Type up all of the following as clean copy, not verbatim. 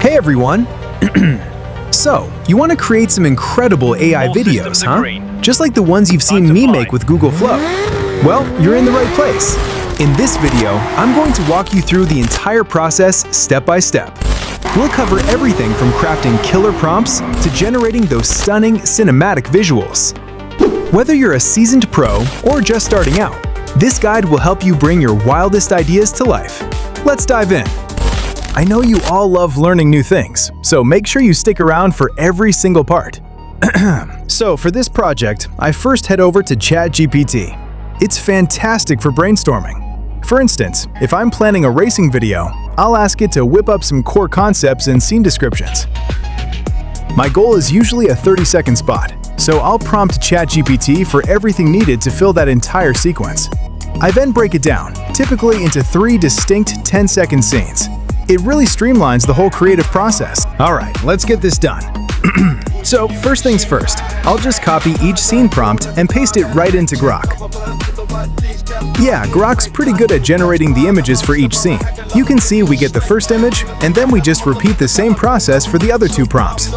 Hey everyone! So, you want to create some incredible AI videos, huh? Just like the ones you've seen me make with Google Flow. Well, you're in the right place. In this video, I'm going to walk you through the entire process step by step. We'll cover everything from crafting killer prompts to generating those stunning cinematic visuals. Whether you're a seasoned pro or just starting out, this guide will help you bring your wildest ideas to life. Let's dive in. I know you all love learning new things, so make sure you stick around for every single part. So for this project, I first head over to ChatGPT. It's fantastic for brainstorming. For instance, if I'm planning a racing video, I'll ask it to whip up some core concepts and scene descriptions. My goal is usually a 30-second spot, so I'll prompt ChatGPT for everything needed to fill that entire sequence. I then break it down, typically into 3 distinct 10-second scenes. It really streamlines the whole creative process. Alright, let's get this done. So, first things first, I'll just copy each scene prompt and paste it right into Grok. Yeah, Grok's pretty good at generating the images for each scene. You can see we get the first image, and then we just repeat the same process for the other 2 prompts.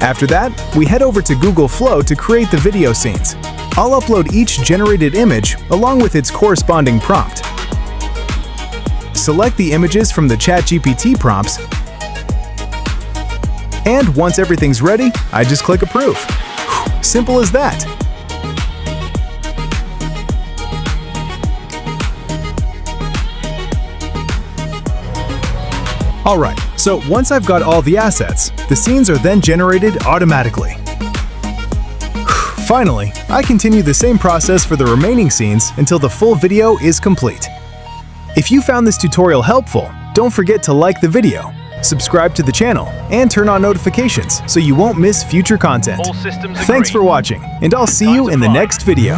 After that, we head over to Google Flow to create the video scenes. I'll upload each generated image along with its corresponding prompt. Select the images from the ChatGPT prompts, and once everything's ready, I just click Approve. Simple as that. Alright, so once I've got all the assets, the scenes are then generated automatically. Finally, I continue the same process for the remaining scenes until the full video is complete. If you found this tutorial helpful, don't forget to like the video, subscribe to the channel, and turn on notifications so you won't miss future content. Thanks for watching, and I'll see you in the next video.